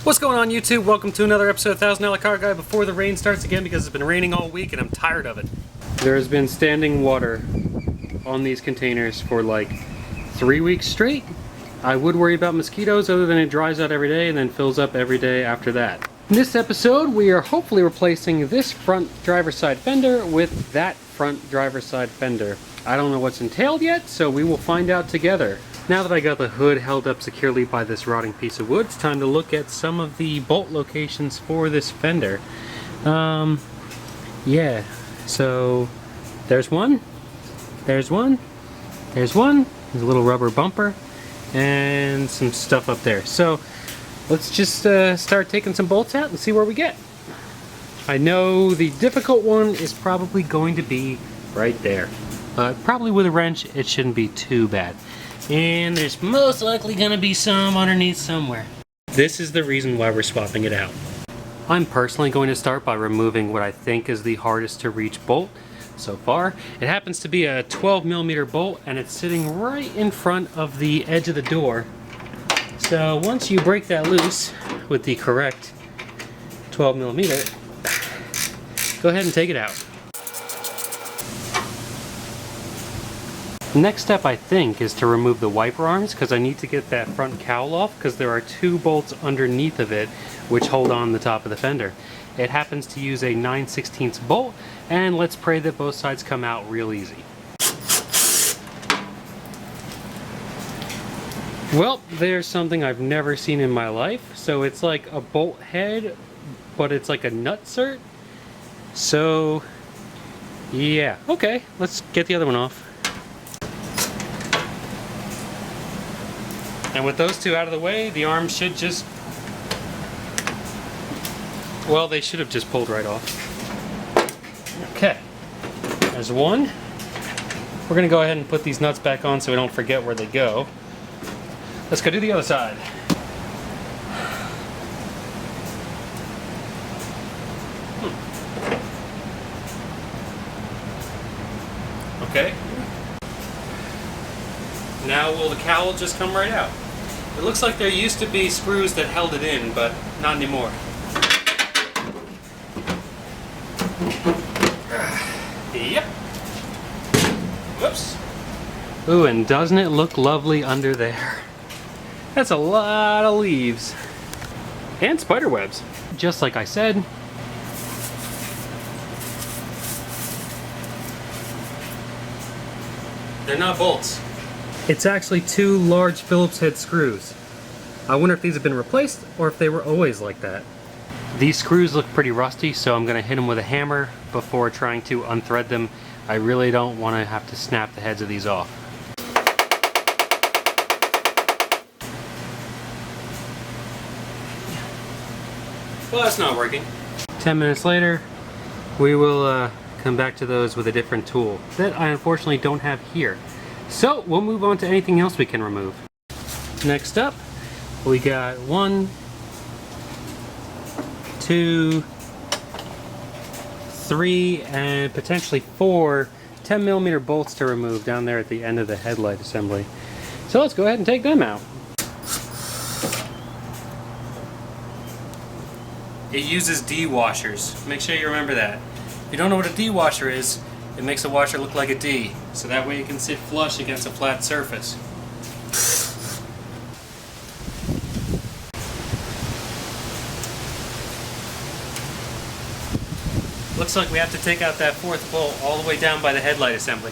What's going on, YouTube? Welcome to another episode of $1,000 Car Guy before the rain starts again, because it's been raining all week and I'm tired of it. There has been standing water on these containers for like 3 weeks straight. I would worry about mosquitoes, other than it dries out every day and then fills up every day after that. In this episode, we are hopefully replacing this front driver's side fender with that front driver's side fender. I don't know what's entailed yet, so we will find out together. Now that I got the hood held up securely by this rotting piece of wood, it's time to look at some of the bolt locations for this fender. Yeah, so there's one, there's one, there's one, there's a little rubber bumper, and some stuff up there. So let's just start taking some bolts out and see where we get. I know the difficult one is probably going to be right there. Probably with a wrench, it shouldn't be too bad. And there's most likely gonna be some underneath somewhere. This is the reason why we're swapping it out. I'm personally going to start by removing what I think is the hardest to reach bolt so far. It happens to be a 12mm bolt, and it's sitting right in front of the edge of the door. So once you break that loose with the correct 12mm, go ahead and take it out. Next step, I think, is to remove the wiper arms, because I need to get that front cowl off, because there are two bolts underneath of it which hold on the top of the fender. It happens to use a 9/16 bolt, and let's pray that both sides come out real easy. Well, there's something I've never seen in my life. So it's like a bolt head, but it's like a nutsert. So yeah, okay, let's get the other one off. And with those two out of the way, the arms should just, well, they should have just pulled right off. Okay, there's one. We're gonna go ahead and put these nuts back on so we don't forget where they go. Let's go do the other side. Okay. Now will the cowl just come right out? It looks like there used to be screws that held it in, but not anymore. Yep. Whoops. Ooh, and doesn't it look lovely under there? That's a lot of leaves. And spider webs. Just like I said. They're not bolts. It's actually two large Phillips head screws. I wonder if these have been replaced or if they were always like that. These screws look pretty rusty, so I'm going to hit them with a hammer before trying to unthread them. I really don't want to have to snap the heads of these off. Well, that's not working. 10 minutes later, we will come back to those with a different tool that I unfortunately don't have here. So we'll move on to anything else we can remove. Next up, we got 1, 2, 3, and potentially 4 10mm bolts to remove down there at the end of the headlight assembly. So let's go ahead and take them out. It uses D washers. Make sure you remember that. If you don't know what a D washer is, it makes a washer look like a D, so that way it can sit flush against a flat surface. Looks like we have to take out that fourth bolt all the way down by the headlight assembly.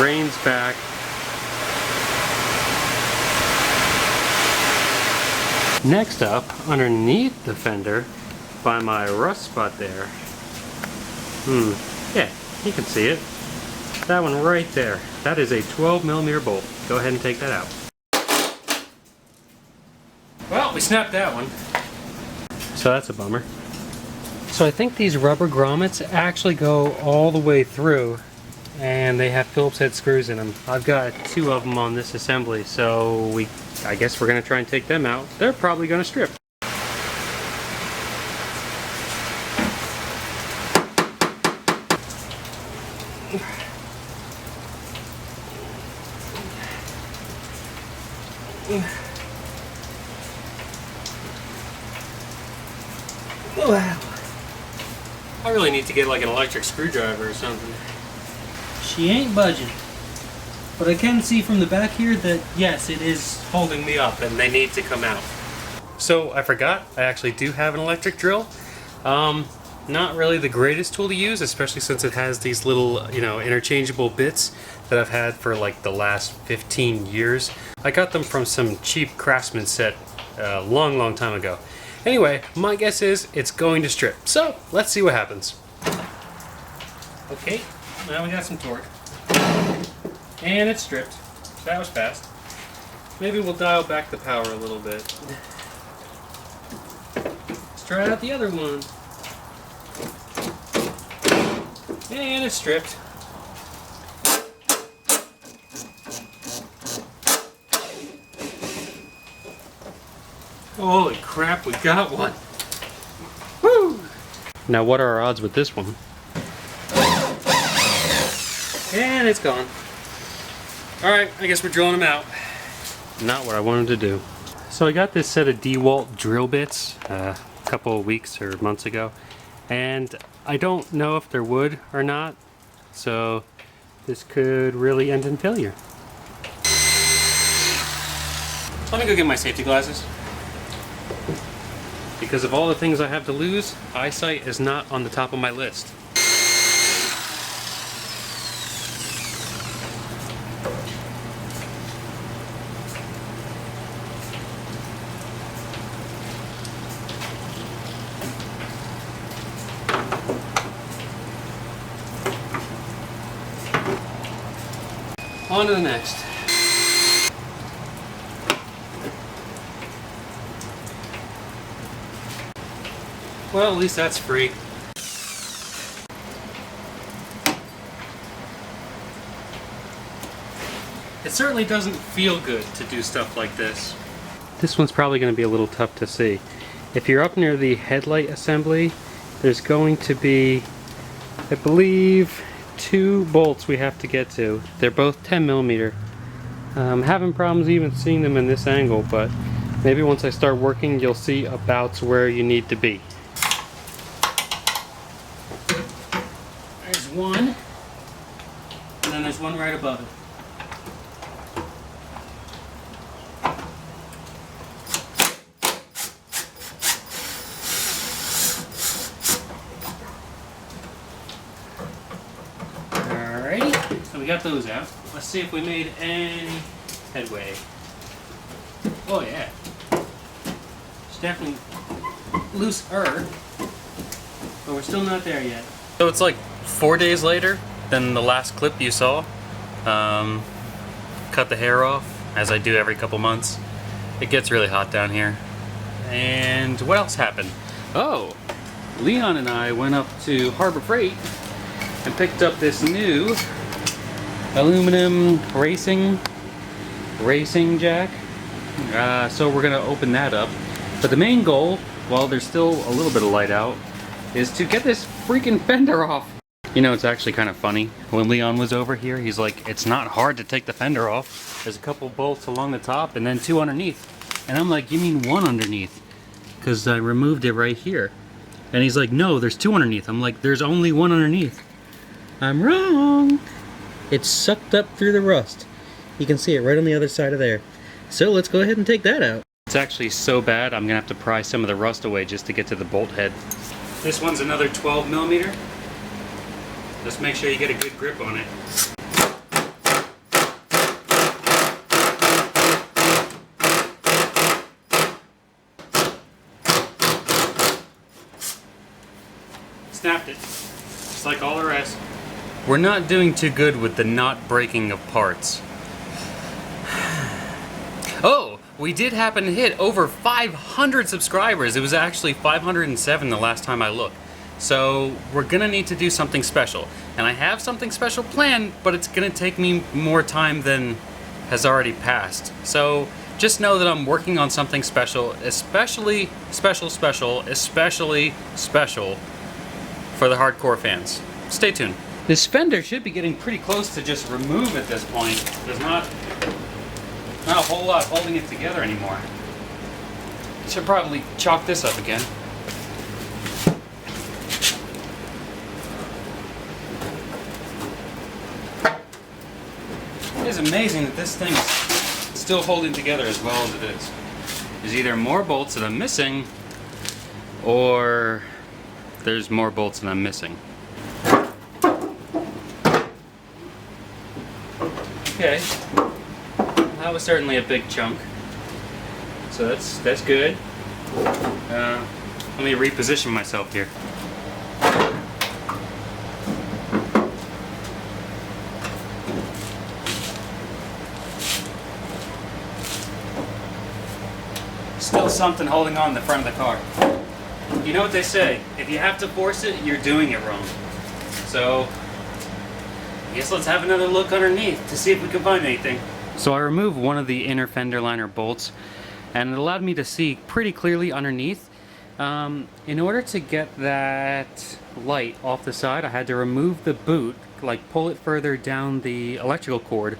Rain's back. Next up, underneath the fender, by my rust spot there. Yeah, you can see it. That one right there. That is a 12mm bolt. Go ahead and take that out. Well, we snapped that one. So that's a bummer. So I think these rubber grommets actually go all the way through, and they have Phillips head screws in them. I've got 2 of them on this assembly, so I guess we're going to try and take them out. They're probably going to strip. Wow. I really need to get like an electric screwdriver or something. She ain't budging. But I can see from the back here that yes, it is holding me up and they need to come out. So I forgot, I actually do have an electric drill. Not really the greatest tool to use, especially since it has these little, you know, interchangeable bits that I've had for like the last 15 years. I got them from some cheap Craftsman set a long time ago. Anyway, my guess is it's going to strip. So let's see what happens. Okay, now we got some torque. And it's stripped. So that was fast. Maybe we'll dial back the power a little bit. Let's try out the other one. And it's stripped. Holy crap, we got one. Woo! Now what are our odds with this one? And it's gone. Alright, I guess we're drilling them out. Not what I wanted to do. So I got this set of DeWalt drill bits a couple of weeks or months ago. And I don't know if they're wood or not. So this could really end in failure. Let me go get my safety glasses. Because of all the things I have to lose, eyesight is not on the top of my list. On to the next. Well, at least that's free. It certainly doesn't feel good to do stuff like this. This one's probably going to be a little tough to see. If you're up near the headlight assembly, there's going to be, I believe, 2 bolts we have to get to. They're both 10mm. I'm having problems even seeing them in this angle, but maybe once I start working, you'll see about where you need to be. There's one, and then there's one right above it. Alrighty, so we got those out. Let's see if we made any headway. Oh yeah, it's definitely looser, but we're still not there yet. So it's like 4 days later than the last clip you saw. Cut the hair off, as I do every couple months. It gets really hot down here. And what else happened? Oh, Leon and I went up to Harbor Freight and picked up this new aluminum racing jack. So we're gonna open that up. But the main goal, while there's still a little bit of light out, is to get this freaking fender off. You know, it's actually kind of funny. When Leon was over here, he's like, it's not hard to take the fender off. There's a couple bolts along the top and then 2 underneath. And I'm like, you mean 1 underneath? Because I removed it right here. And he's like, no, there's 2 underneath. I'm like, there's only 1 underneath. I'm wrong. It's sucked up through the rust. You can see it right on the other side of there. So let's go ahead and take that out. It's actually so bad, I'm gonna have to pry some of the rust away just to get to the bolt head. This one's another 12mm. Just make sure you get a good grip on it. Snapped it, just like all the rest. We're not doing too good with the not breaking of parts. Oh, we did happen to hit over 500 subscribers. It was actually 507 the last time I looked. So we're gonna need to do something special. And I have something special planned, but it's gonna take me more time than has already passed. So just know that I'm working on something special, especially special for the hardcore fans. Stay tuned. This fender should be getting pretty close to just remove at this point. There's not Not a whole lot holding it together anymore. Should probably chalk this up again. It is amazing that this thing is still holding together as well as it is. There's either more bolts that I'm missing, or there's more bolts that I'm missing. Okay, that was certainly a big chunk. So that's good. Let me reposition myself here. Still something holding on the front of the car. You know what they say, if you have to force it, you're doing it wrong. So, I guess let's have another look underneath to see if we can find anything. So I removed one of the inner fender liner bolts, and it allowed me to see pretty clearly underneath. In order to get that light off the side, I had to remove the boot, like pull it further down the electrical cord,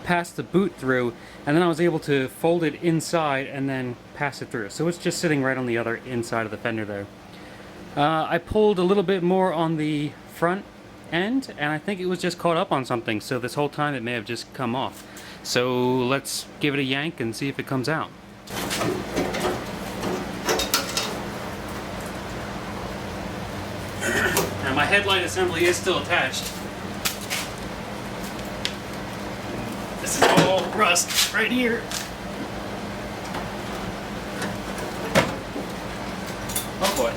pass the boot through, and then I was able to fold it inside and then pass it through. So it's just sitting right on the other inside of the fender there. I pulled a little bit more on the front end, and I think it was just caught up on something, so this whole time it may have just come off. So let's give it a yank and see if it comes out. Now my headlight assembly is still attached. This is all rust right here. Oh boy.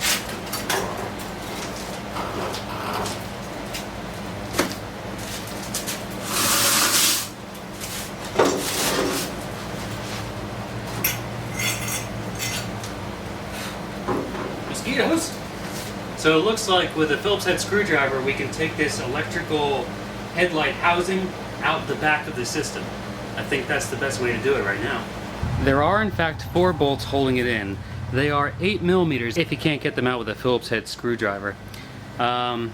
Mosquitoes. So it looks like with a Phillips head screwdriver we can take this electrical headlight housing out the back of the system. I think that's the best way to do it right now. There are in fact 4 bolts holding it in. They are 8mm if you can't get them out with a Phillips head screwdriver. I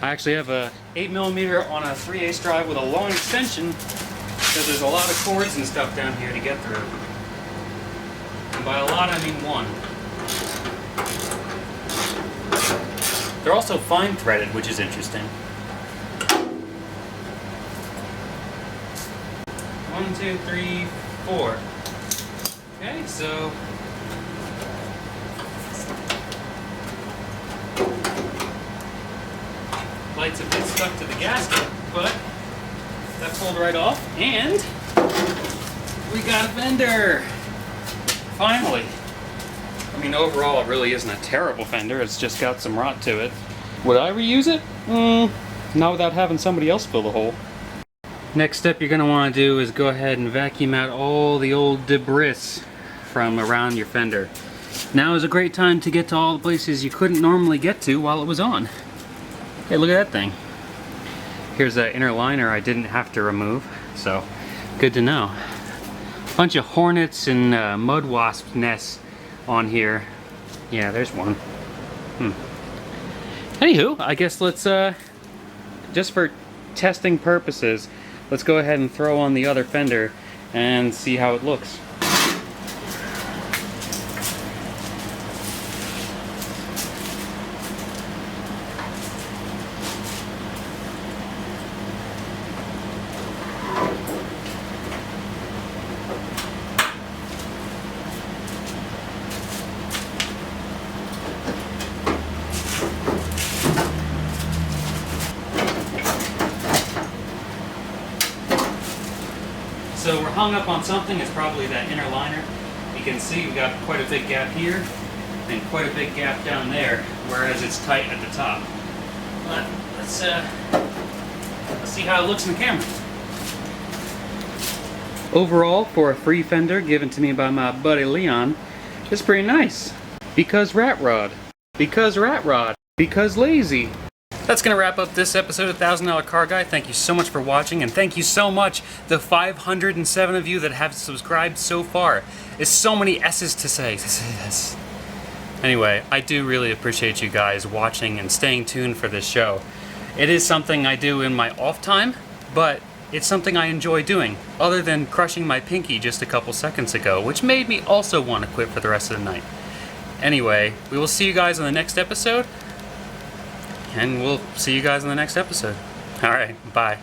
actually have a 8mm on a 3/8 drive with a long extension, because there's a lot of cords and stuff down here to get through. And by a lot I mean 1. They're also fine threaded, which is interesting. 1, 2, 3, 4. Okay, so light's a bit stuck to the gasket, but that pulled right off, and we got a fender! Finally! I mean, overall it really isn't a terrible fender, it's just got some rot to it. Would I reuse it? Not without having somebody else fill the hole. Next step you're going to want to do is go ahead and vacuum out all the old debris from around your fender. Now is a great time to get to all the places you couldn't normally get to while it was on. Hey, look at that thing. Here's that inner liner I didn't have to remove, so good to know. Bunch of hornets and mud wasp nests on here. Yeah, there's one. Anywho, I guess let's, just for testing purposes, let's go ahead and throw on the other fender and see how it looks. So we're hung up on something, it's probably that inner liner. You can see we've got quite a big gap here and quite a big gap down there, whereas it's tight at the top. But let's see how it looks in the camera. Overall, for a free fender given to me by my buddy Leon, it's pretty nice. Because rat rod. Because rat rod. Because lazy. That's going to wrap up this episode of $1,000 Car Guy. Thank you so much for watching, and thank you so much, the 507 of you that have subscribed so far. It's so many S's to say. Anyway, I do really appreciate you guys watching and staying tuned for this show. It is something I do in my off time, but it's something I enjoy doing, other than crushing my pinky just a couple seconds ago, which made me also want to quit for the rest of the night. Anyway, we will see you guys in the next episode, and we'll see you guys in the next episode. Alright, bye.